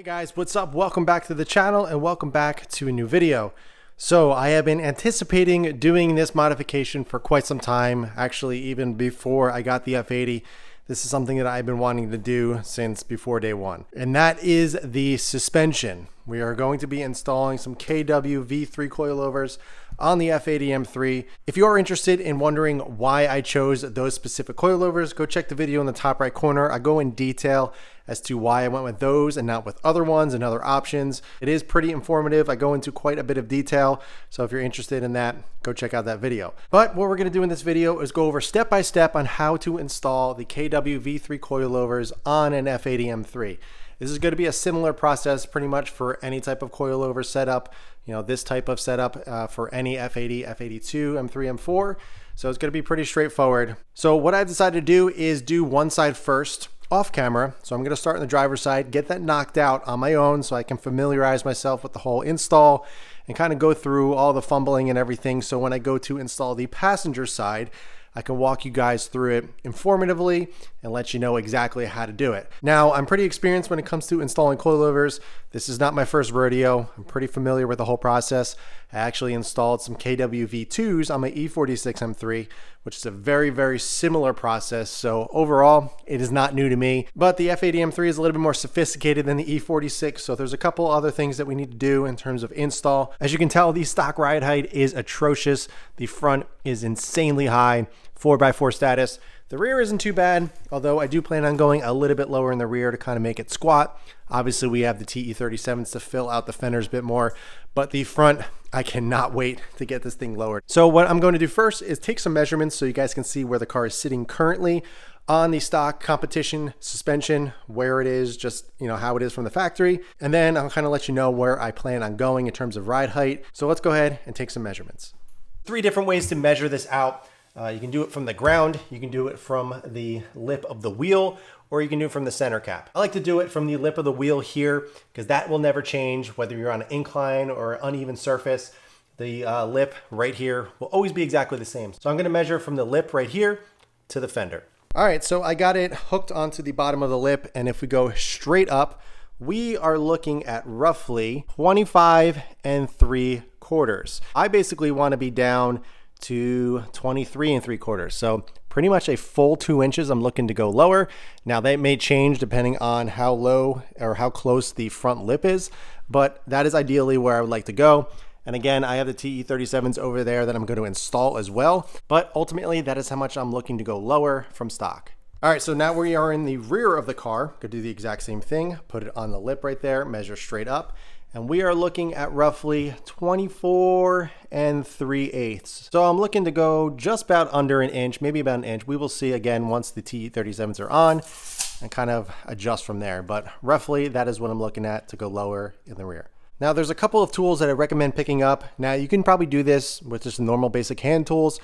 Hey guys, what's up? Welcome back to the channel and welcome back to a new video. So I have been anticipating doing this modification for quite some time, actually even before I got the F80. This is something that I've been wanting to do since before day one, and that is the suspension. We are going to be installing some KW V3 coilovers on the F80 M3. If you are interested in wondering why I chose those specific coilovers, go check the video in the top right corner. I go in detail as to why I went with those and not with other ones and other options. It is pretty informative. I go into quite a bit of detail. So if you're interested in that, go check out that video. But what we're gonna do in this video is go over step by step on how to install the KW V3 coilovers on an F80 M3. This is going to be a similar process pretty much for any type of coilover setup, this type of setup for any F80, F82, M3, M4. So it's going to be pretty straightforward. So what I decided to do is do one side first off camera. So I'm going to start on the driver's side, get that knocked out on my own so I can familiarize myself with the whole install and kind of go through all the fumbling and everything. So when I go to install the passenger side, I can walk you guys through it informatively and let you know exactly how to do it. Now, I'm pretty experienced when it comes to installing coilovers. This is not my first rodeo. I'm pretty familiar with the whole process. I actually installed some KW V2s on my E46 M3, which is a very, very similar process. So overall, it is not new to me, but the F80 M3 is a little bit more sophisticated than the E46. So there's a couple other things that we need to do in terms of install. As you can tell, the stock ride height is atrocious. The front is insanely high, 4x4 status. The rear isn't too bad, although I do plan on going a little bit lower in the rear to kind of make it squat. Obviously, we have the TE37s to fill out the fenders a bit more, but the front, I cannot wait to get this thing lowered. So what I'm going to do first is take some measurements so you guys can see where the car is sitting currently on the stock competition suspension, where it is, just how it is from the factory. And then I'll kind of let you know where I plan on going in terms of ride height. So let's go ahead and take some measurements. 3 different ways to measure this out. You can do it from the ground, you can do it from the lip of the wheel, or you can do it from the center cap. I like to do it from the lip of the wheel here because that will never change whether you're on an incline or uneven surface. The lip right here will always be exactly the same. So I'm going to measure from the lip right here to the fender. All right, so I got it hooked onto the bottom of the lip, and if we go straight up, we are looking at roughly 25 3/4. I basically want to be down to 23 3/4. So pretty much a full 2 inches. I'm looking to go lower. Now that may change depending on how low or how close the front lip is, but that is ideally where I would like to go. And again, I have the TE37s over there that I'm going to install as well, but ultimately that is how much I'm looking to go lower from stock. All right, so now we are in the rear of the car. Go do the exact same thing, put it on the lip right there, measure straight up. And we are looking at roughly 24 3/8. So I'm looking to go just about under an inch, maybe about an inch. We will see again once the TE37s are on and kind of adjust from there. But roughly that is what I'm looking at to go lower in the rear. Now there's a couple of tools that I recommend picking up. Now you can probably do this with just normal basic hand tools,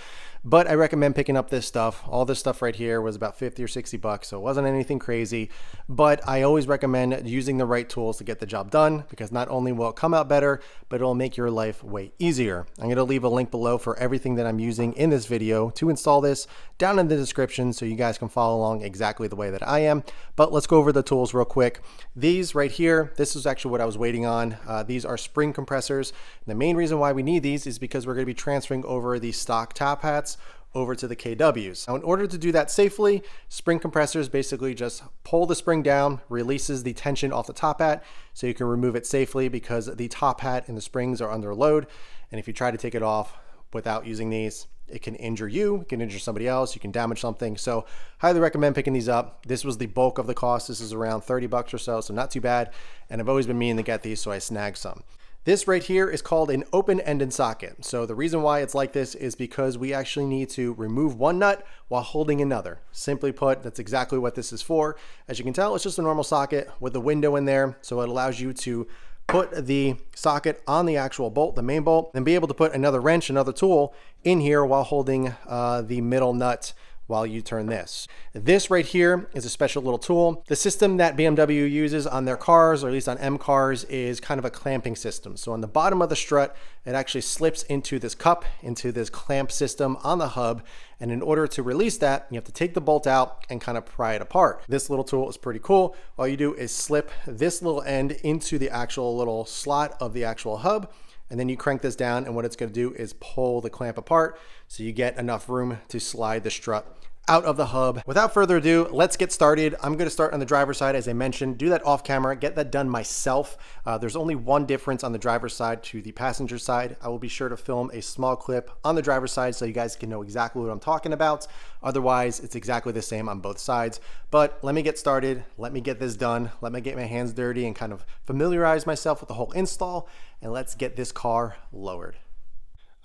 but I recommend picking up this stuff. All this stuff right here was about 50 or 60 bucks, so it wasn't anything crazy, but I always recommend using the right tools to get the job done because not only will it come out better, but it'll make your life way easier. I'm gonna leave a link below for everything that I'm using in this video to install this down in the description so you guys can follow along exactly the way that I am. But let's go over the tools real quick. These right here, this is actually what I was waiting on. These are spring compressors. And the main reason why we need these is because we're gonna be transferring over the stock top hats over to the KWs. Now, in order to do that safely, spring compressors basically just pull the spring down, releases the tension off the top hat, so you can remove it safely because the top hat and the springs are under load. And if you try to take it off without using these, it can injure you, it can injure somebody else, you can damage something. So highly recommend picking these up. This was the bulk of the cost. This is around 30 bucks or so not too bad. And I've always been meaning to get these, so I snagged some. This right here is called an open-ended socket. So the reason why it's like this is because we actually need to remove one nut while holding another. Simply put, that's exactly what this is for. As you can tell, it's just a normal socket with a window in there. So it allows you to put the socket on the actual bolt, the main bolt, and be able to put another wrench, another tool in here while holding the middle nut while you turn this. This right here is a special little tool. The system that BMW uses on their cars, or at least on M cars, is kind of a clamping system. So on the bottom of the strut, it actually slips into this cup, into this clamp system on the hub. And in order to release that, you have to take the bolt out and kind of pry it apart. This little tool is pretty cool. All you do is slip this little end into the actual little slot of the actual hub, and then you crank this down, and what it's going to do is pull the clamp apart so you get enough room to slide the strut out of the hub. Without further ado, let's get started. I'm going to start on the driver's side, as I mentioned, do that off camera, get that done myself. There's only one difference on the driver's side to the passenger side. I will be sure to film a small clip on the driver's side so you guys can know exactly what I'm talking about. Otherwise, it's exactly the same on both sides. But let me get started. Let me get this done. Let me get my hands dirty and kind of familiarize myself with the whole install, and let's get this car lowered.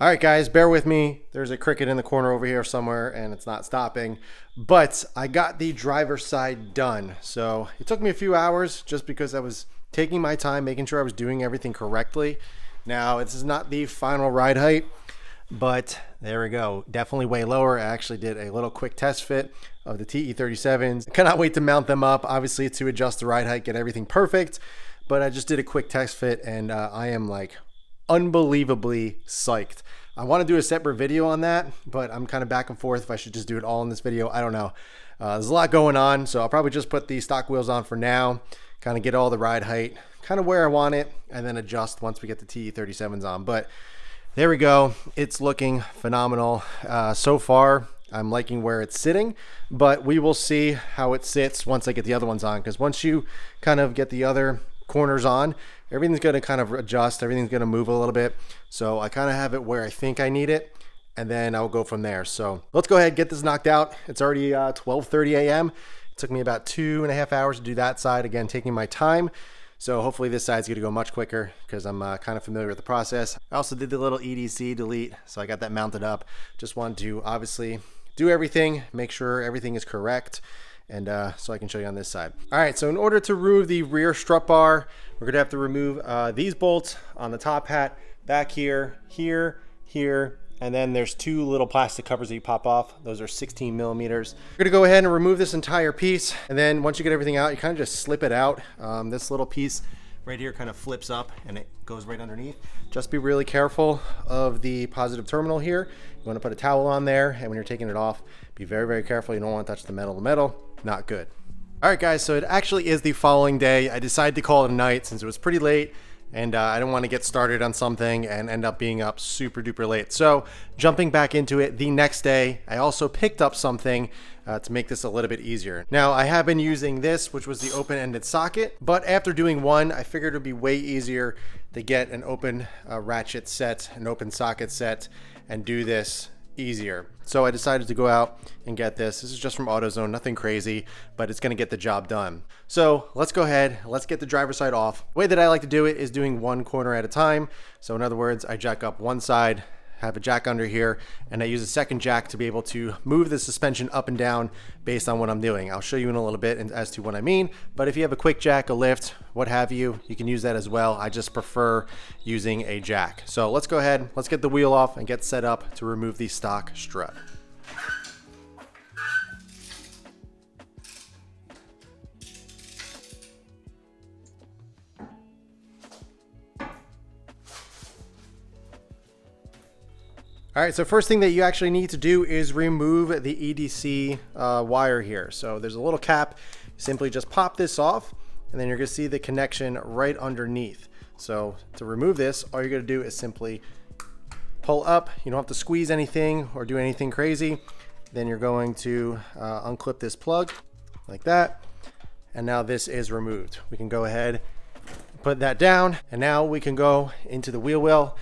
All right, guys, bear with me. There's a cricket in the corner over here somewhere and it's not stopping, but I got the driver's side done. So it took me a few hours just because I was taking my time, making sure I was doing everything correctly. Now, this is not the final ride height, but there we go. Definitely way lower. I actually did a little quick test fit of the TE37s. I cannot wait to mount them up, obviously, to adjust the ride height, get everything perfect. But I just did a quick test fit and I am like unbelievably psyched. I want to do a separate video on that, but I'm kind of back and forth if I should just do it all in this video. I don't know. There's a lot going on, so I'll probably just put the stock wheels on for now, kind of get all the ride height kind of where I want it, and then adjust once we get the TE37s on. But there we go. It's looking phenomenal. So far, I'm liking where it's sitting, but we will see how it sits once I get the other ones on, because once you kind of get the other corners on, everything's going to kind of adjust, everything's going to move a little bit. So I kind of have it where I think I need it, and then I'll go from there. So let's go ahead and get this knocked out. It's already 12:30 a.m. It took me about 2.5 hours to do that side, again taking my time. So hopefully this side's going to go much quicker because I'm kind of familiar with the process. I also did the little EDC delete, so I got that mounted up. Just wanted to obviously do everything, make sure everything is correct, and so I can show you on this side. All right, so in order to remove the rear strut bar, we're gonna have to remove these bolts on the top hat, back here, here, and then there's two little plastic covers that you pop off. Those are 16 millimeters. We're gonna go ahead and remove this entire piece, and then once you get everything out, you kind of just slip it out. This little piece right here kind of flips up and it goes right underneath. Just be really careful of the positive terminal here. You want to put a towel on there, and when you're taking it off, be very, very careful. You don't want to touch the metal. The metal, not good. All right, guys, so it actually is the following day. I decided to call it a night since it was pretty late, and I don't want to get started on something and end up being up super duper late. So jumping back into it the next day, I also picked up something to make this a little bit easier. Now, I have been using this, which was the open-ended socket, but after doing one, I figured it would be way easier to get an open ratchet set, an open socket set, and do this easier. So I decided to go out and get this. This is just from AutoZone, nothing crazy, but it's gonna get the job done. So let's go ahead, let's get the driver's side off. The way that I like to do it is doing one corner at a time. So in other words, I jack up one side, have a jack under here, and I use a second jack to be able to move the suspension up and down based on what I'm doing. I'll show you in a little bit as to what I mean, but if you have a quick jack, a lift, what have you, you can use that as well. I just prefer using a jack. So let's go ahead, let's get the wheel off and get set up to remove the stock strut. All right, so first thing that you actually need to do is remove the EDC wire here. So there's a little cap, simply just pop this off, and then you're gonna see the connection right underneath. So to remove this, all you're gonna do is simply pull up. You don't have to squeeze anything or do anything crazy. Then you're going to unclip this plug like that. And now this is removed. We can go ahead, put that down, and now we can go into the wheel well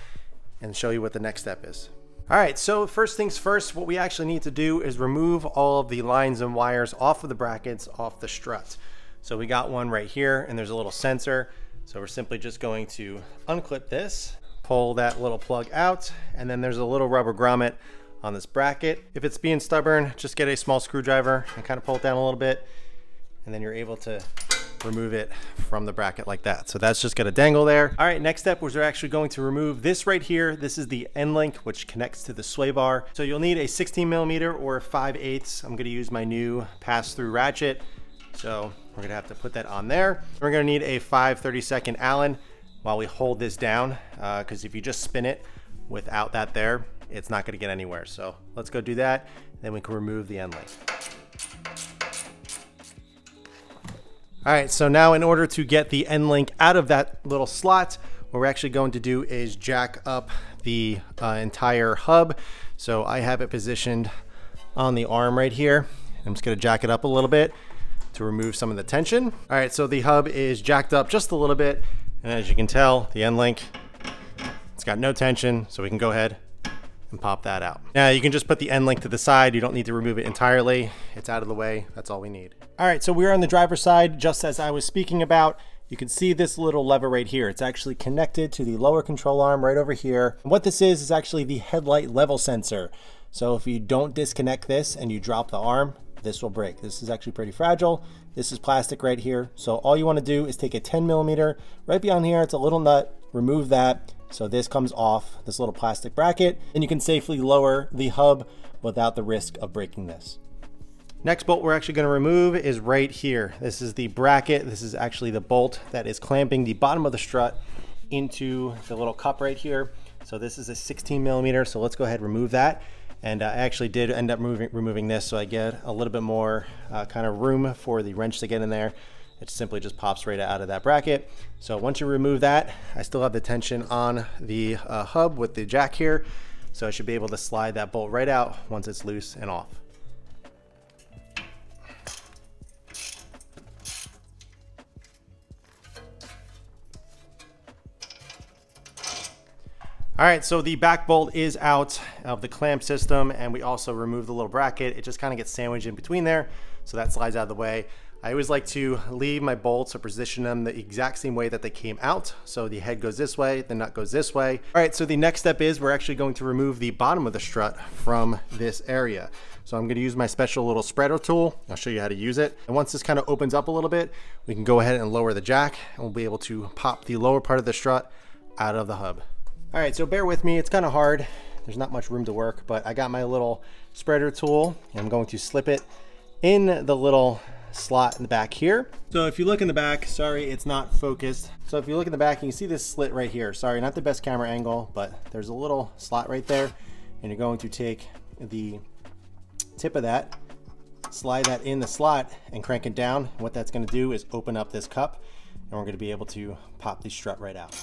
and show you what the next step is. All right, so first things first, what we actually need to do is remove all of the lines and wires off of the brackets, off the strut. So we got one right here, and there's a little sensor. So we're simply just going to unclip this, pull that little plug out, and then there's a little rubber grommet on this bracket. If it's being stubborn, just get a small screwdriver and kind of pull it down a little bit, and then you're able to remove it from the bracket like that. So that's just gonna dangle there. All right, next step was we're actually going to remove this right here. This is the end link, which connects to the sway bar. So you'll need a 16mm or 5/8. I'm gonna use my new pass-through ratchet. So we're gonna have to put that on there. We're gonna need a 5/32 Allen while we hold this down, because if you just spin it without that there, it's not gonna get anywhere. So let's go do that. Then we can remove the end link. All right, so now in order to get the end link out of that little slot, what we're actually going to do is jack up the entire hub. So I have it positioned on the arm right here. I'm just gonna jack it up a little bit to remove some of the tension. All right, so the hub is jacked up just a little bit. And as you can tell, the end link, it's got no tension, so we can go ahead and pop that out. Now you can just put the end link to the side. You don't need to remove it entirely. It's out of the way. That's all we need. All right, so we're on the driver's side, just as I was speaking about. You can see this little lever right here. It's actually connected to the lower control arm right over here. And what this is actually the headlight level sensor. So if you don't disconnect this and you drop the arm, this will break. This is actually pretty fragile. This is plastic right here. So all you want to do is take a 10mm right beyond here. It's a little nut, remove that. So this comes off this little plastic bracket, and you can safely lower the hub without the risk of breaking this. Next bolt we're actually going to remove is right here. This is the bracket. This is actually the bolt that is clamping the bottom of the strut into the little cup right here. So this is a 16mm. So let's go ahead and remove that. And I actually did end up removing this, so I get a little bit more kind of room for the wrench to get in there. It simply just pops right out of that bracket. So once you remove that, I still have the tension on the hub with the jack here. So I should be able to slide that bolt right out once it's loose and off. All right, so the back bolt is out of the clamp system, and we also removed the little bracket. It just kind of gets sandwiched in between there, so that slides out of the way. I always like to leave my bolts or position them the exact same way that they came out. So the head goes this way, the nut goes this way. All right, so the next step is we're actually going to remove the bottom of the strut from this area. So I'm gonna use my special little spreader tool. I'll show you how to use it. And once this kind of opens up a little bit, we can go ahead and lower the jack, and we'll be able to pop the lower part of the strut out of the hub. All right, so bear with me, it's kind of hard. There's not much room to work, but I got my little spreader tool, and I'm going to slip it in the little slot in the back here. So if you look in the back, sorry, it's not focused. So if you look in the back, you can see this slit right here. Sorry, not the best camera angle, but there's a little slot right there, and you're going to take the tip of that, slide that in the slot, and crank it down. What that's gonna do is open up this cup, and we're gonna be able to pop the strut right out.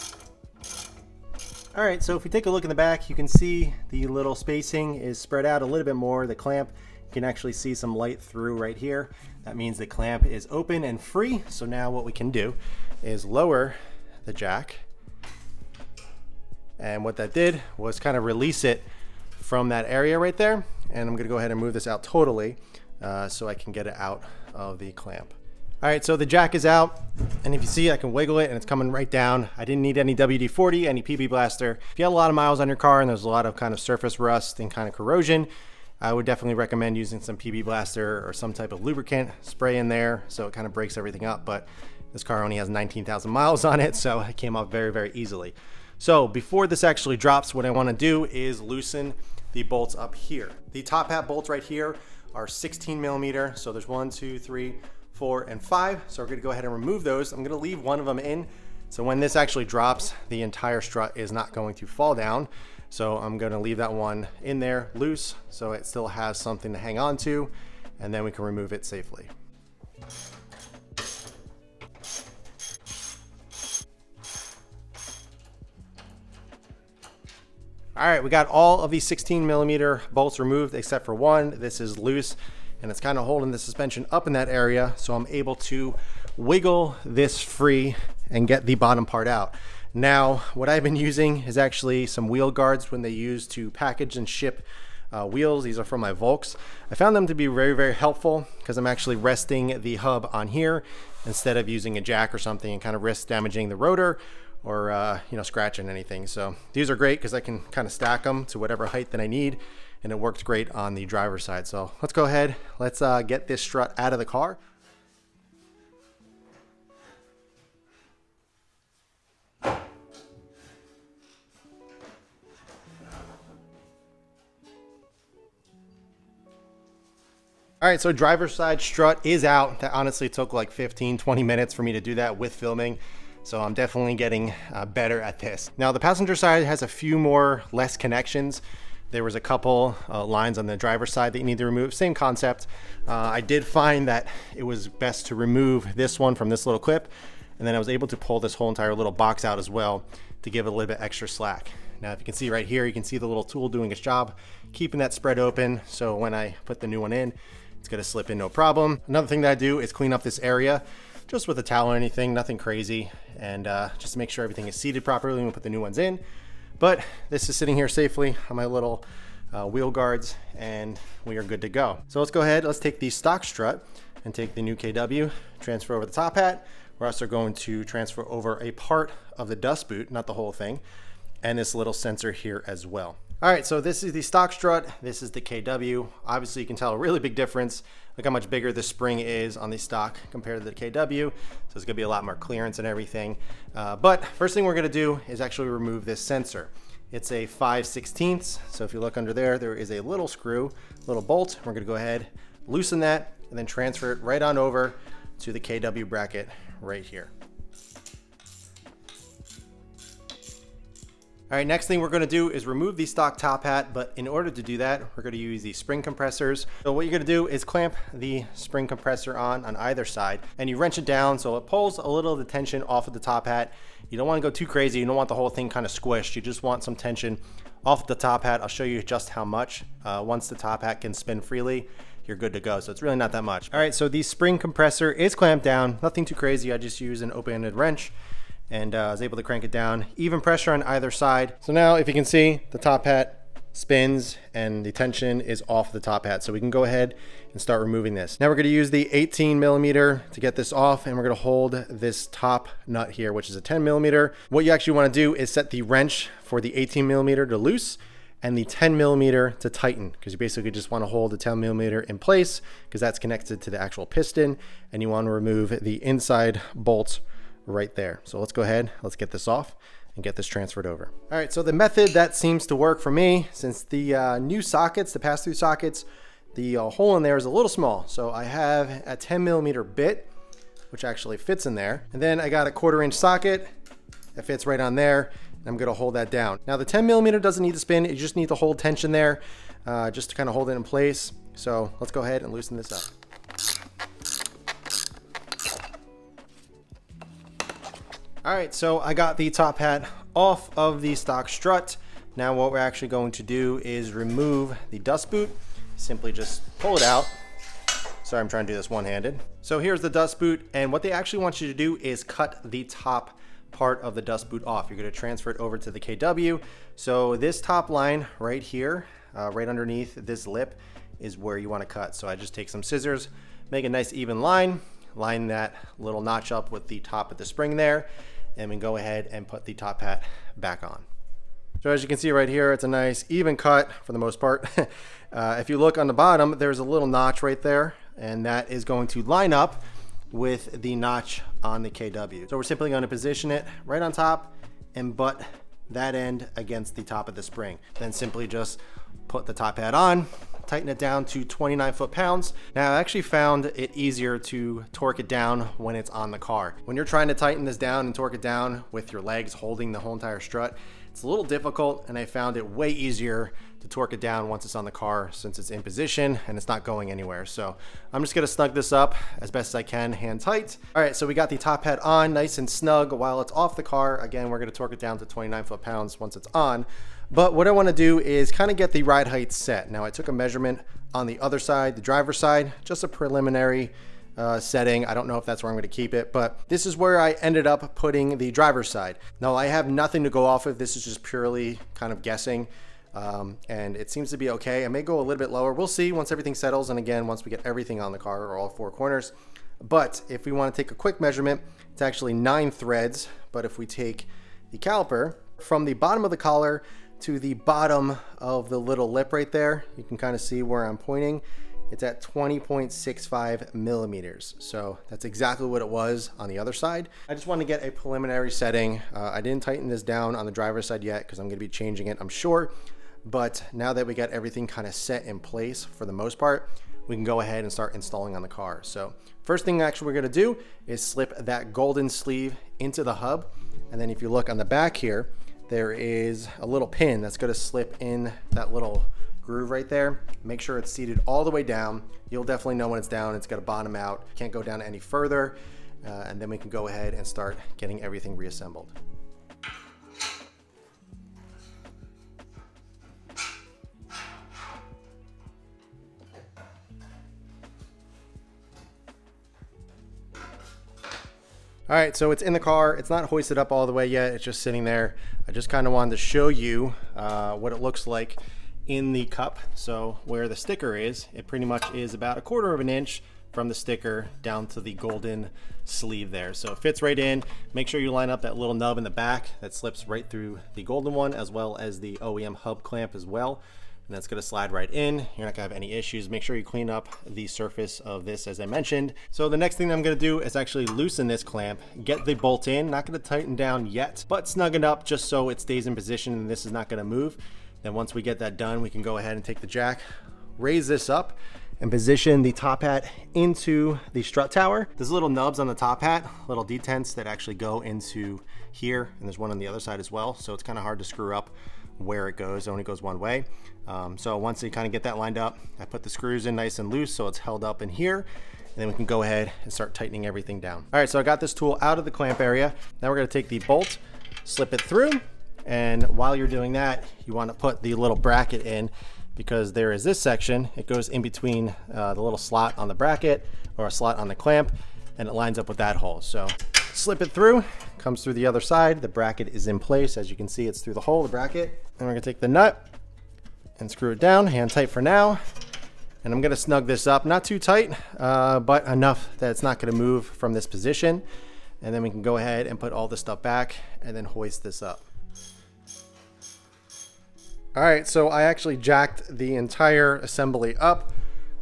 All right, so if we take a look in the back, you can see the little spacing is spread out a little bit more. The clamp, you can actually see some light through right here. That means the clamp is open and free. So now what we can do is lower the jack. And what that did was kind of release it from that area right there. And I'm gonna go ahead and move this out totally so I can get it out of the clamp. All right, so the jack is out, and if you see, I can wiggle it and it's coming right down. I didn't need any WD-40, any PB Blaster. If you have a lot of miles on your car and there's a lot of kind of surface rust and kind of corrosion, I would definitely recommend using some PB Blaster or some type of lubricant spray in there so it kind of breaks everything up. But this car only has 19,000 miles on it, so it came off very, very easily. So before this actually drops, what I want to do is loosen the bolts up here. The top hat bolts right here are 16mm, so there's 1, 2, 3, 4, and 5. So we're gonna go ahead and remove those. I'm gonna leave one of them in. So when this actually drops, the entire strut is not going to fall down. So I'm gonna leave that one in there loose so it still has something to hang on to, and then we can remove it safely. All right, we got all of these 16mm bolts removed except for one. This is loose, and it's kind of holding the suspension up in that area, so I'm able to wiggle this free and get the bottom part out. Now, what I've been using is actually some wheel guards when they use to package and ship wheels. These are from my Volks. I found them to be very, very helpful because I'm actually resting the hub on here instead of using a jack or something and kind of risk damaging the rotor or you know, scratching anything. So these are great because I can kind of stack them to whatever height that I need, and it worked great on the driver's side. So let's go ahead, let's get this strut out of the car. All right, so driver's side strut is out. That honestly took like 15-20 minutes for me to do that with filming. So I'm definitely getting better at this. Now the passenger side has a few more less connections. There was a couple lines on the driver's side that you need to remove. Same concept. I did find that it was best to remove this one from this little clip. And then I was able to pull this whole entire little box out as well to give it a little bit extra slack. Now, if you can see right here, you can see the little tool doing its job, keeping that spread open. So when I put the new one in, it's gonna slip in no problem. Another thing that I do is clean up this area just with a towel or anything, nothing crazy. And just to make sure everything is seated properly when we put the new ones in. But this is sitting here safely on my little wheel guards and we are good to go. So let's go ahead, let's take the stock strut and take the new KW, transfer over the top hat. We're also going to transfer over a part of the dust boot, not the whole thing, and this little sensor here as well. All right, so this is the stock strut, this is the KW. Obviously you can tell a really big difference. Look how much bigger the spring is on the stock compared to the KW. So it's gonna be a lot more clearance and everything. But first thing we're gonna do is actually remove this sensor. It's a 5/16. So if you look under there, there is a little screw, little bolt. We're gonna go ahead, loosen that, and then transfer it right on over to the KW bracket right here. All right, next thing we're gonna do is remove the stock top hat, but in order to do that, we're gonna use the spring compressors. So what you're gonna do is clamp the spring compressor on either side, and you wrench it down so it pulls a little of the tension off of the top hat. You don't wanna go too crazy, you don't want the whole thing kind of squished, you just want some tension off the top hat. I'll show you just how much. Once the top hat can spin freely, you're good to go. So it's really not that much. All right, so the spring compressor is clamped down, nothing too crazy. I just use an open-ended wrench and I was able to crank it down, even pressure on either side. So now if you can see, the top hat spins and the tension is off the top hat. So we can go ahead and start removing this. Now we're gonna use the 18mm to get this off, and we're gonna hold this top nut here, which is a 10mm. What you actually wanna do is set the wrench for the 18mm to loose and the 10mm to tighten, because you basically just wanna hold the 10mm in place because that's connected to the actual piston, and you wanna remove the inside bolts right there. So let's go ahead, let's get this off and get this transferred over. All right, so the method that seems to work for me, since the new sockets, the pass-through sockets, the hole in there is a little small. So I have a 10mm bit, which actually fits in there. And then I got a 1/4" socket that fits right on there. I'm gonna hold that down. Now the 10mm doesn't need to spin, you just need to hold tension there, just to kind of hold it in place. So let's go ahead and loosen this up. All right, so I got the top hat off of the stock strut. Now what we're actually going to do is remove the dust boot. Simply just pull it out. Sorry, I'm trying to do this one-handed. So here's the dust boot, and what they actually want you to do is cut the top part of the dust boot off. You're gonna transfer it over to the KW. So this top line right here, right underneath this lip, is where you wanna cut. So I just take some scissors, make a nice even line that little notch up with the top of the spring there, and we go ahead and put the top hat back on. So as you can see right here, it's a nice even cut for the most part. If you look on the bottom, there's a little notch right there, and that is going to line up with the notch on the KW. So we're simply going to position it right on top and butt that end against the top of the spring. Then simply just put the top hat on, tighten it down to 29 foot-pounds. Now I actually found it easier to torque it down when it's on the car. When you're trying to tighten this down and torque it down with your legs holding the whole entire strut, it's a little difficult, and I found it way easier to torque it down once it's on the car, since it's in position and it's not going anywhere. So I'm just gonna snug this up as best as I can, hand tight. All right, so we got the top hat on nice and snug while it's off the car. Again, we're gonna torque it down to 29 foot-pounds once it's on. But what I wanna do is kind of get the ride height set. Now I took a measurement on the other side, the driver's side, just a preliminary setting. I don't know if that's where I'm going to keep it, but this is where I ended up putting the driver's side. Now I have nothing to go off of. This is just purely kind of guessing, and it seems to be okay. I may go a little bit lower. We'll see once everything settles, and again, once we get everything on the car, or all four corners. But if we want to take a quick measurement, it's actually 9 threads. But if we take the caliper from the bottom of the collar to the bottom of the little lip right there, you can kind of see where I'm pointing. It's at 20.65 millimeters. So that's exactly what it was on the other side. I just want to get a preliminary setting. I didn't tighten this down on the driver's side yet because I'm going to be changing it, I'm sure. But now that we got everything kind of set in place for the most part, we can go ahead and start installing on the car. So first thing actually we're gonna do is slip that golden sleeve into the hub. And then if you look on the back here, there is a little pin that's gonna slip in that little groove right there. Make sure it's seated all the way down. You'll definitely know when it's down. It's gonna bottom out. Can't go down any further. And then we can go ahead and start getting everything reassembled. All right, so it's in the car. It's not hoisted up all the way yet. It's just sitting there. I just kind of wanted to show you what it looks like in the cup. So where the sticker is, it pretty much is about 1/4 of an inch from the sticker down to the golden sleeve there. So it fits right in. Make sure you line up that little nub in the back that slips right through the golden one, as well as the OEM hub clamp as well. And that's gonna slide right in. You're not gonna have any issues. Make sure you clean up the surface of this, as I mentioned. So the next thing I'm gonna do is actually loosen this clamp, get the bolt in. Not gonna tighten down yet, but snug it up just so it stays in position and this is not gonna move. Then once we get that done, we can go ahead and take the jack, raise this up, and position the top hat into the strut tower. There's little nubs on the top hat, little detents that actually go into here, and there's one on the other side as well. So it's kind of hard to screw up where it goes. It only goes one way. So once you kind of get that lined up, I put the screws in nice and loose so it's held up in here, and then we can go ahead and start tightening everything down. All right, so I got this tool out of the clamp area. Now we're gonna take the bolt, slip it through, and while you're doing that, you wanna put the little bracket in, because there is this section. It goes in between the little slot on the bracket or a slot on the clamp, and it lines up with that hole. So slip it through, comes through the other side. The bracket is in place. As you can see, it's through the hole, the bracket. And we're gonna take the nut and screw it down, hand tight for now. And I'm gonna snug this up, not too tight, but enough that it's not gonna move from this position. And then we can go ahead and put all this stuff back and then hoist this up. All right, so I actually jacked the entire assembly up.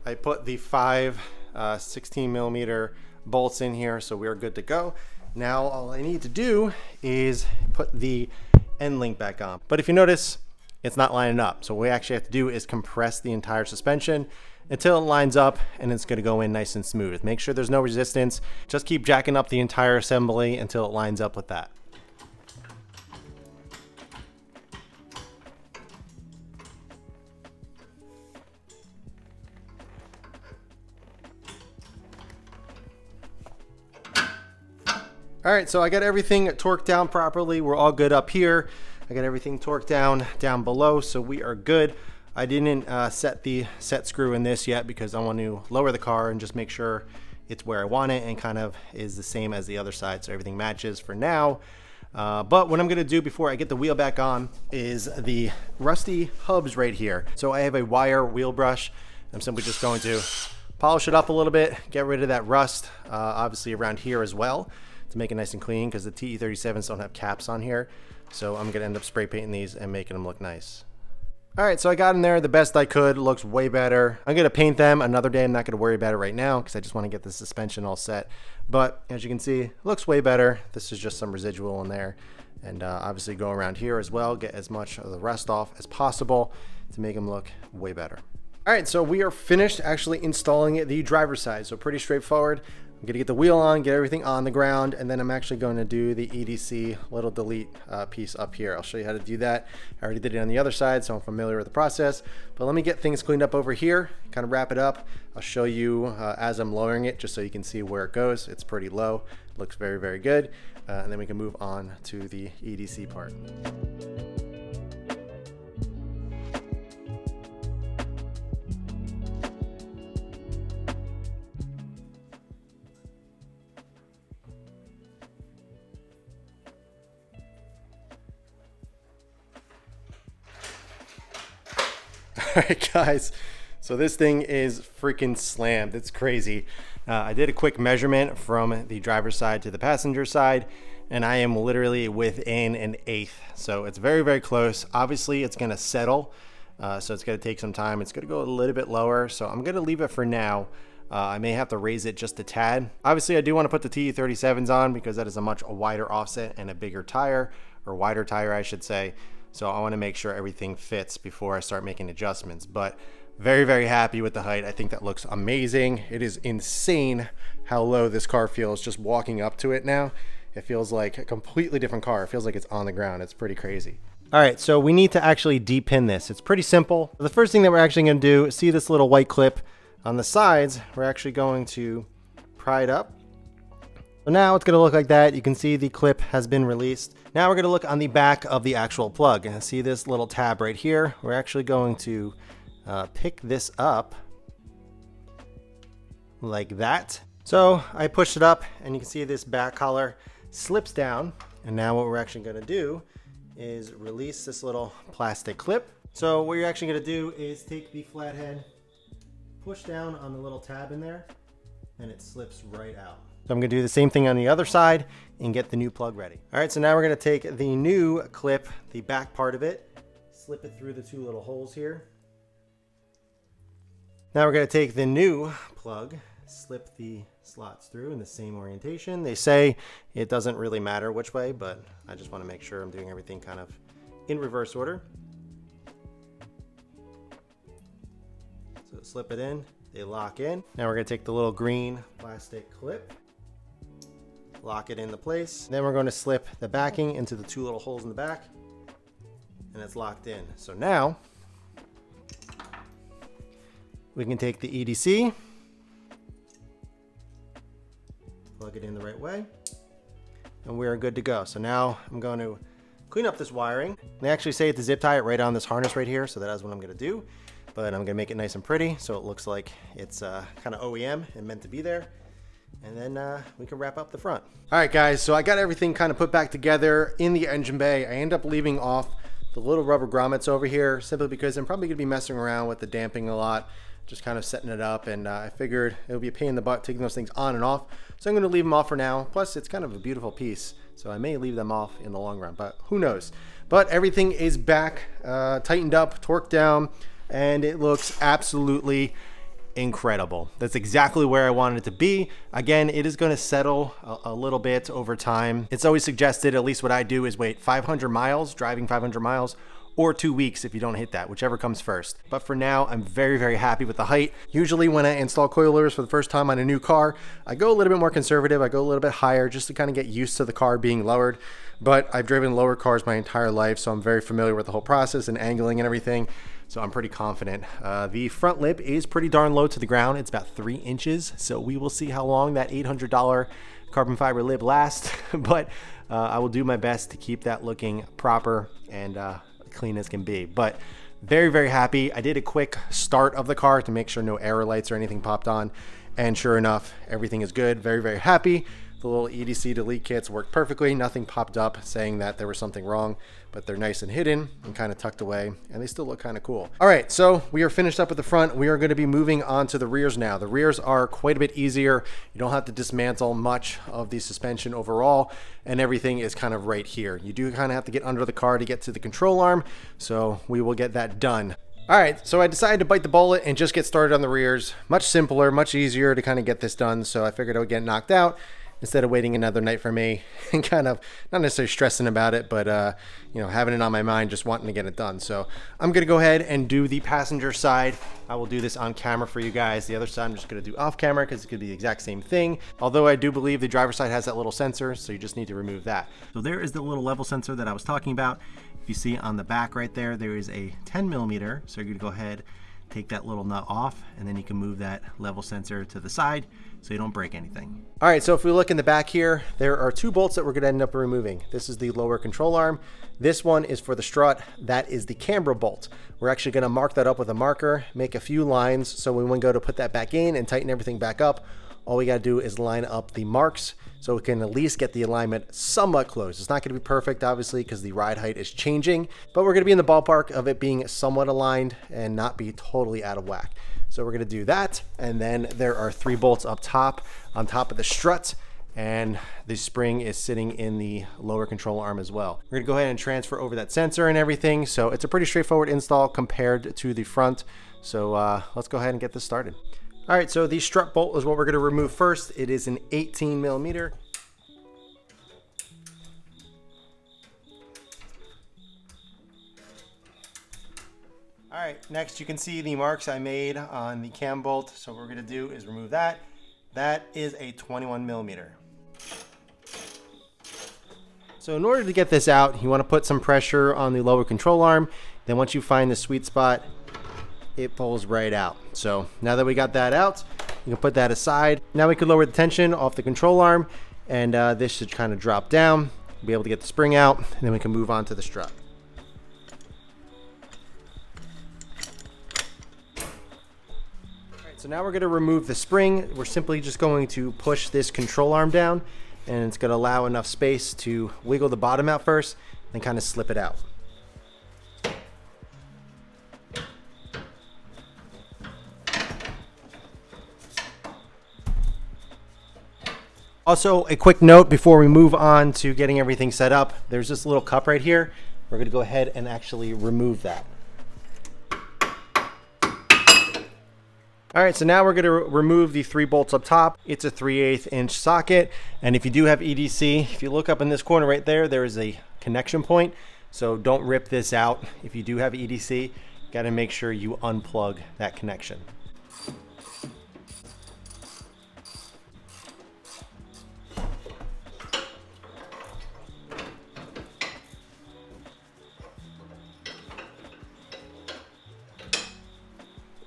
I put the 5 16mm bolts in here, so we're good to go. Now all I need to do is put the end link back on. But if you notice, it's not lining up. So what we actually have to do is compress the entire suspension until it lines up, and it's gonna go in nice and smooth. Make sure there's no resistance. Just keep jacking up the entire assembly until it lines up with that. All right, so I got everything torqued down properly. We're all good up here. I got everything torqued down below, so we are good. I didn't set the set screw in this yet because I want to lower the car and just make sure it's where I want it and kind of is the same as the other side, so everything matches for now. But what I'm gonna do before I get the wheel back on is the rusty hubs right here. So I have a wire wheel brush. I'm simply just going to polish it up a little bit, get rid of that rust, obviously around here as well, to make it nice and clean, because the TE37s don't have caps on here. So I'm gonna end up spray painting these and making them look nice. All right, so I got in there the best I could. Looks way better. I'm gonna paint them another day. I'm not gonna worry about it right now because I just wanna get the suspension all set. But as you can see, it looks way better. This is just some residual in there. And obviously go around here as well, get as much of the rust off as possible to make them look way better. All right, so we are finished actually installing the driver's side. So pretty straightforward. I'm gonna get the wheel on, get everything on the ground, and then I'm actually going to do the EDC little delete piece up here. I'll show you how to do that. I already did it on the other side, so I'm familiar with the process. But let me get things cleaned up over here, kind of wrap it up. I'll show you as I'm lowering it, just so you can see where it goes. It's pretty low, looks very, very good. And then we can move on to the EDC part. All right, guys, so this thing is freaking slammed. It's crazy. I did a quick measurement from the driver's side to the passenger side, and I am literally within an eighth. So it's very, very close. Obviously, it's going to settle, so it's going to take some time. It's going to go a little bit lower, so I'm going to leave it for now. I may have to raise it just a tad. Obviously, I do want to put the TE37s on because that is a much wider offset and a bigger tire, or wider tire, I should say. So I want to make sure everything fits before I start making adjustments. But Very, very happy with the height. I think that looks amazing. It is insane how low this car feels just walking up to it now. It feels like a completely different car. It feels like it's on the ground. It's pretty crazy. All right, so we need to actually depin this. It's pretty simple. The first thing that we're actually gonna do, see this little white clip on the sides, we're actually going to pry it up. So now it's gonna look like that. You can see the clip has been released. Now we're gonna look on the back of the actual plug and see this little tab right here. We're actually going to pick this up like that. So I pushed it up and you can see this back collar slips down. And now what we're actually gonna do is release this little plastic clip. So what you're actually gonna do is take the flathead, push down on the little tab in there, and it slips right out. So I'm gonna do the same thing on the other side and get the new plug ready. All right, so now we're gonna take the new clip, the back part of it, slip it through the two little holes here. Now we're going to take the new plug, slip the slots through in the same orientation. They say it doesn't really matter which way, but I just want to make sure I'm doing everything kind of in reverse order. So slip it in, they lock in. Now we're going to take the little green plastic clip, lock it into place. Then we're going to slip the backing into the two little holes in the back, and it's locked in. So now we can take the EDC, plug it in the right way, and we're good to go. So now I'm going to clean up this wiring. They actually say to zip tie it right on this harness right here, so that is what I'm going to do. But I'm going to make it nice and pretty so it looks like it's kind of OEM and meant to be there. And then we can wrap up the front. All right, guys, so I got everything kind of put back together in the engine bay. I end up leaving off the little rubber grommets over here simply because I'm probably going to be messing around with the damping a lot, just kind of setting it up, and I figured it would be a pain in the butt taking those things on and off. So I'm going to leave them off for now. Plus, it's kind of a beautiful piece, so I may leave them off in the long run, but who knows. But everything is back, tightened up, torqued down, and it looks absolutely incredible. That's exactly where I wanted it to be. Again, it is going to settle a little bit over time. It's always suggested, at least what I do, is wait 500 miles, driving 500 miles, or 2 weeks if you don't hit that, whichever comes first. But for now, I'm very, very happy with the height. Usually when I install coilovers for the first time on a new car, I go a little bit more conservative. I go a little bit higher just to kind of get used to the car being lowered. But I've driven lower cars my entire life, so I'm very familiar with the whole process and angling and everything. So I'm pretty confident. The front lip is pretty darn low to the ground. It's about 3 inches. So we will see how long that $800 carbon fiber lip lasts. But I will do my best to keep that looking proper and clean as can be. But very, very happy. I did a quick start of the car to make sure no error lights or anything popped on, and sure enough, everything is good. Very, very happy. The little EDC delete kits worked perfectly. Nothing popped up saying that there was something wrong, but they're nice and hidden and kind of tucked away, and they still look kind of cool. All right, so we are finished up with the front. We are going to be moving on to the rears now. The rears are quite a bit easier. You don't have to dismantle much of the suspension overall, and everything is kind of right here. You do kind of have to get under the car to get to the control arm, so we will get that done. All right, so I decided to bite the bullet and just get started on the rears. Much simpler, much easier to kind of get this done, so I figured I would get knocked out instead of waiting another night for me and kind of not necessarily stressing about it, but you know, having it on my mind, just wanting to get it done. So I'm gonna go ahead and do the passenger side. I will do this on camera for you guys. The other side I'm just gonna do off camera because it could be the exact same thing. Although I do believe the driver's side has that little sensor, so you just need to remove that. So there is the little level sensor that I was talking about. If you see on the back right there, there is a 10 millimeter. So you're gonna go ahead, take that little nut off, and then you can move that level sensor to the side so you don't break anything. All right, so if we look in the back here, there are 2 bolts that we're gonna end up removing. This is the lower control arm. This one is for the strut. That is the camber bolt. We're actually gonna mark that up with a marker, make a few lines, so when we go to put that back in and tighten everything back up, all we gotta do is line up the marks so we can at least get the alignment somewhat close. It's not gonna be perfect, obviously, because the ride height is changing, but we're gonna be in the ballpark of it being somewhat aligned and not be totally out of whack. So we're gonna do that, and then there are 3 bolts up top, on top of the strut, and the spring is sitting in the lower control arm as well. We're gonna go ahead and transfer over that sensor and everything, so it's a pretty straightforward install compared to the front. So let's go ahead and get this started. All right, so the strut bolt is what we're gonna remove first. It is an 18 millimeter. All All right, next you can see the marks I made on the cam bolt. So what we're gonna do is remove that. That is a 21 millimeter. So in order to get this out, you wanna put some pressure on the lower control arm. Then once you find the sweet spot, it pulls right out. So now that we got that out, you can put that aside. Now we can lower the tension off the control arm, and this should kind of drop down, be able to get the spring out, and then we can move on to the strut. So now we're going to remove the spring. We're simply just going to push this control arm down, and it's going to allow enough space to wiggle the bottom out first and kind of slip it out. Also, a quick note before we move on to getting everything set up, there's this little cup right here. We're going to go ahead and actually remove that. All right, so now we're going to remove the 3 bolts up top. It's a 3/8 inch socket, and if you do have EDC, if you look up in this corner right there, there is a connection point. So don't rip this out. If you do have EDC, got to make sure you unplug that connection.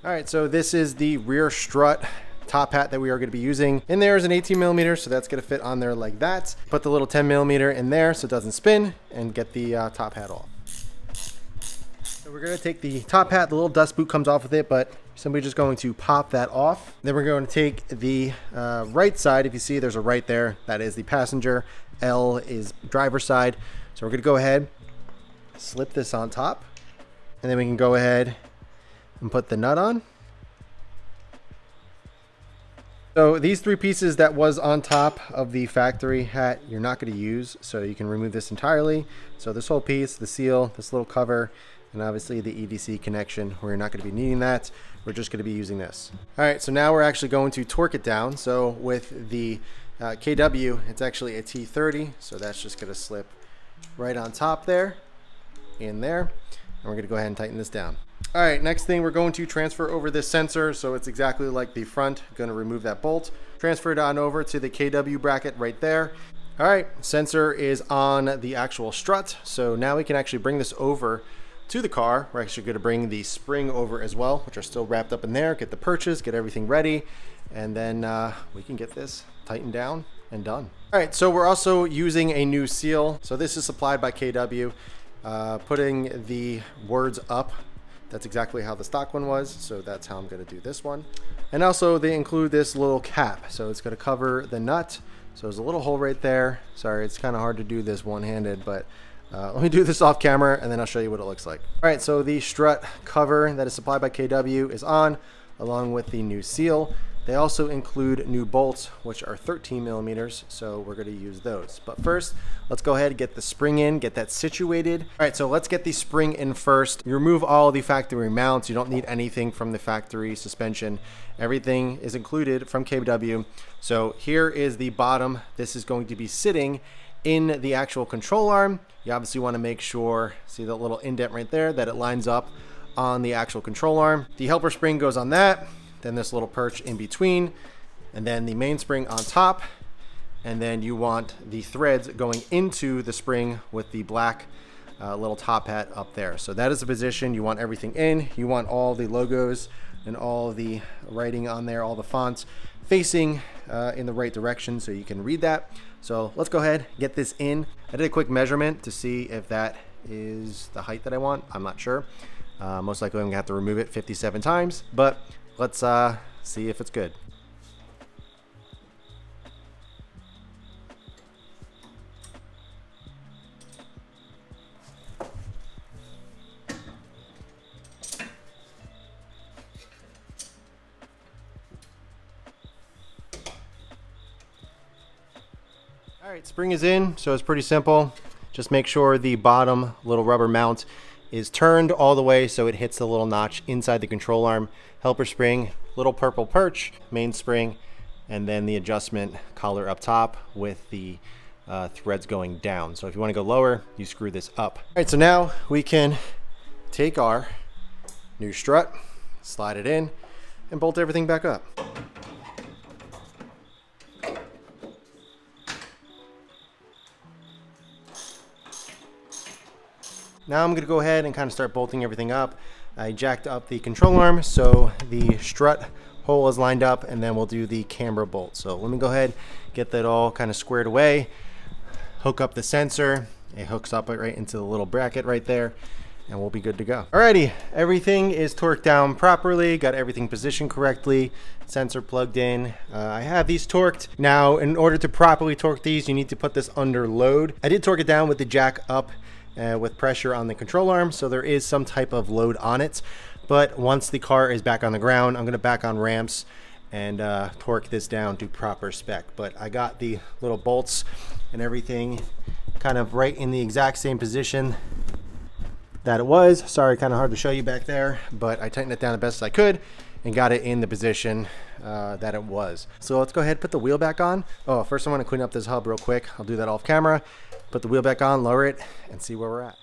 All right, so this is the rear strut top hat that we are going to be using. In there is an 18 millimeter, so that's going to fit on there like that. Put the little 10 millimeter in there so it doesn't spin, and get the top hat off. So we're going to take the top hat, the little dust boot comes off with it, but simply just going to pop that off. Then we're going to take the right side. If you see, there's a right there. That is the passenger. L is driver's side. So we're going to go ahead, slip this on top, and then we can go ahead and put the nut on. So these 3 pieces that was on top of the factory hat, you're not going to use, so you can remove this entirely. So this whole piece, the seal, this little cover, and obviously the EDC connection, we're not going to be needing that. We're just going to be using this. All right, so now we're actually going to torque it down. So with the KW, it's actually a T30, so that's just going to slip right on top there, in there, and we're going to go ahead and tighten this down. All right, next thing, we're going to transfer over this sensor, so it's exactly like the front. Going to remove that bolt, transfer it on over to the KW bracket right there. All right, sensor is on the actual strut, so now we can actually bring this over to the car. We're actually going to bring the spring over as well, which are still wrapped up in there, get the perches, get everything ready, and then we can get this tightened down and done. All right, so we're also using a new seal. So this is supplied by KW. Putting the words up, that's exactly how the stock one was, so that's how I'm going to do this one. And also they include this little cap, so it's going to cover the nut. So there's a little hole right there. Sorry, it's kind of hard to do this one-handed, but let me do this off camera and then I'll show you what it looks like. All right, so the strut cover that is supplied by KW is on, along with the new seal. They also include new bolts, which are 13 millimeters, so we're going to use those. But first, let's go ahead and get the spring in, get that situated. All right, so let's get the spring in first. You remove all the factory mounts. You don't need anything from the factory suspension. Everything is included from KW. So here is the bottom. This is going to be sitting in the actual control arm. You obviously want to make sure, see the little indent right there, that it lines up on the actual control arm. The helper spring goes on that. Then this little perch in between, and then the mainspring on top, and then you want the threads going into the spring with the black little top hat up there. So that is the position. You want everything in. You want all the logos and all the writing on there, all the fonts facing in the right direction so you can read that. So let's go ahead, get this in. I did a quick measurement to see if that is the height that I want. I'm not sure. Most likely I'm gonna have to remove it 57 times, but let's see if it's good. All right, spring is in, so it's pretty simple. Just make sure the bottom little rubber mount is turned all the way so it hits the little notch inside the control arm. Helper spring, little purple perch, mainspring, and then the adjustment collar up top with the threads going down. So if you want to go lower, you screw this up. All right, so now we can take our new strut, slide it in, and bolt everything back up. Now I'm going to go ahead and kind of start bolting everything up. I jacked up the control arm so the strut hole is lined up, and then we'll do the camber bolt. So let me go ahead, get that all kind of squared away, hook up the sensor. It hooks up right into the little bracket right there, and we'll be good to go. Alrighty, everything is torqued down properly, got everything positioned correctly, sensor plugged in. I have these torqued. Now, in order to properly torque these, you need to put this under load. I did torque it down with the jack up with pressure on the control arm, so there is some type of load on it. But once the car is back on the ground, I'm gonna back on ramps and torque this down to proper spec. But I got the little bolts and everything kind of right in the exact same position that it was. Sorry, kind of hard to show you back there, but I tightened it down the best as I could and got it in the position that it was. So let's go ahead and put the wheel back on. Oh, first I want to clean up this hub real quick. I'll do that off camera. Put the wheel back on, lower it, and see where we're at.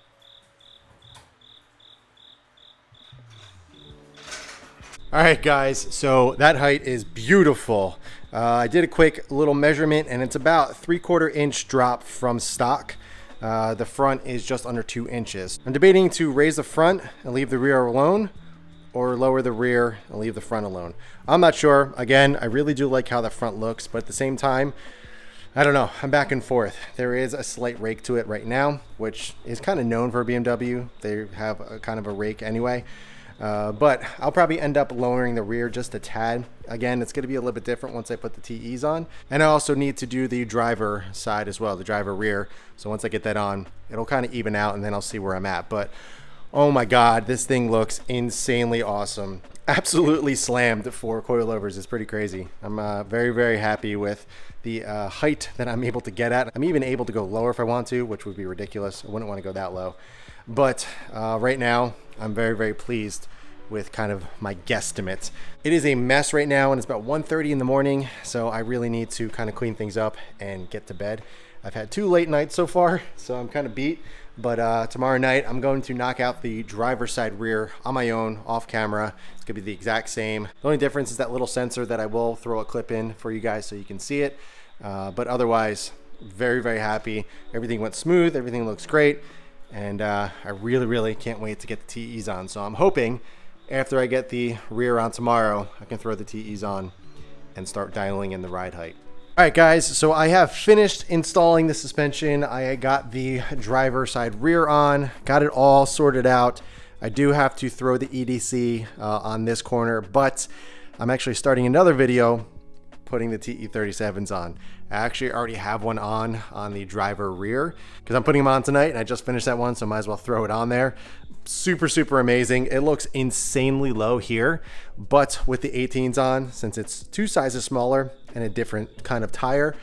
All right, guys, so that height is beautiful. I did a quick little measurement, and it's about 3/4 inch drop from stock. The front is just under 2 inches. I'm debating to raise the front and leave the rear alone, or lower the rear and leave the front alone. I'm not sure. Again, I really do like how the front looks, but at the same time, I don't know. I'm back and forth. There is a slight rake to it right now, which is kind of known for BMW. They have a kind of a rake anyway. But I'll probably end up lowering the rear just a tad. Again, it's going to be a little bit different once I put the TEs on. And I also need to do the driver side as well, the driver rear. So once I get that on, it'll kind of even out, and then I'll see where I'm at. But oh my God, this thing looks insanely awesome. Absolutely slammed for coilovers. It's pretty crazy. I'm very, very happy with the height that I'm able to get at. I'm even able to go lower if I want to, which would be ridiculous. I wouldn't want to go that low. But right now, I'm very, very pleased with kind of my guesstimate. It is a mess right now, and it's about 1:30 in the morning, so I really need to kind of clean things up and get to bed. I've had 2 late nights so far, so I'm kind of beat. But tomorrow night, I'm going to knock out the driver's side rear on my own, off camera. It's gonna be the exact same. The only difference is that little sensor that I will throw a clip in for you guys so you can see it. But otherwise, very, very happy. Everything went smooth, everything looks great. And I really, really can't wait to get the TEs on. So I'm hoping after I get the rear on tomorrow, I can throw the TEs on and start dialing in the ride height. All right, guys, so I have finished installing the suspension. I got the driver side rear on, got it all sorted out. I do have to throw the EDC on this corner, but I'm actually starting another video putting the TE37s on. I actually already have one on the driver rear because I'm putting them on tonight, and I just finished that one, so I might as well throw it on there. Super, super amazing. It looks insanely low here, but with the 18s on, since it's 2 sizes smaller and a different kind of tire,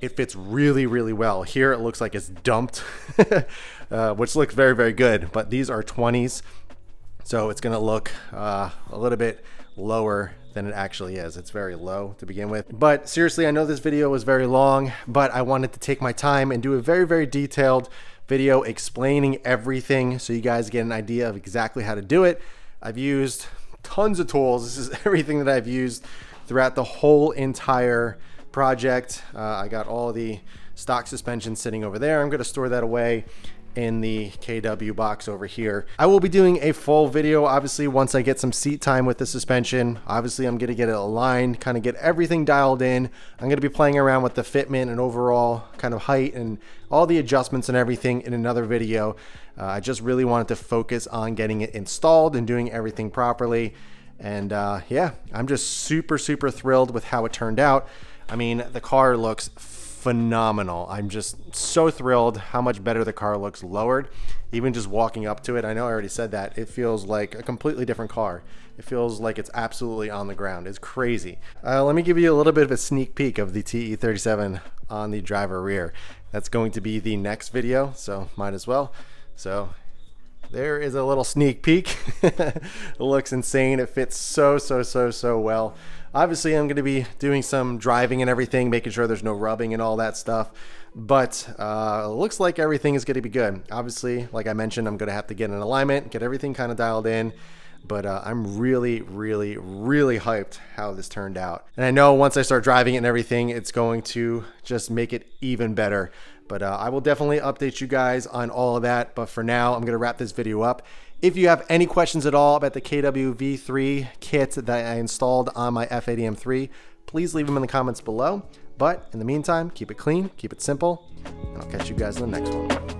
it fits really, really well. Here it looks like it's dumped, which looks very, very good, but these are 20s, so it's gonna look a little bit lower than it actually is. It's very low to begin with. But seriously, I know this video was very long, but I wanted to take my time and do a very, very detailed video explaining everything so you guys get an idea of exactly how to do it. I've used tons of tools. This is everything that I've used throughout the whole entire project. I got all the stock suspension sitting over there. I'm going to store that away in the KW box over here. I will be doing a full video obviously once I get some seat time with the suspension. Obviously I'm gonna get it aligned, kind of get everything dialed in. I'm gonna be playing around with the fitment and overall kind of height and all the adjustments and everything in another video. I just really wanted to focus on getting it installed and doing everything properly. And yeah, I'm just super, super thrilled with how it turned out. I mean, the car looks phenomenal. I'm just so thrilled how much better the car looks lowered. Even just walking up to it, I know I already said that, it feels like a completely different car. It feels like it's absolutely on the ground. It's crazy. Let me give you a little bit of a sneak peek of the TE37 on the driver rear. That's going to be the next video, so might as well. So there is a little sneak peek. It looks insane. It fits so well. Obviously, I'm going to be doing some driving and everything, making sure there's no rubbing and all that stuff. But it looks like everything is going to be good. Obviously, like I mentioned, I'm going to have to get an alignment, get everything kind of dialed in. but I'm really hyped how this turned out. And I know once I start driving it and everything, it's going to just make it even better. But I will definitely update you guys on all of that. But for now, I'm going to wrap this video up. If you have any questions at all about the KW V3 kit that I installed on my F80 M3, please leave them in the comments below. But in the meantime, keep it clean, keep it simple, and I'll catch you guys in the next one.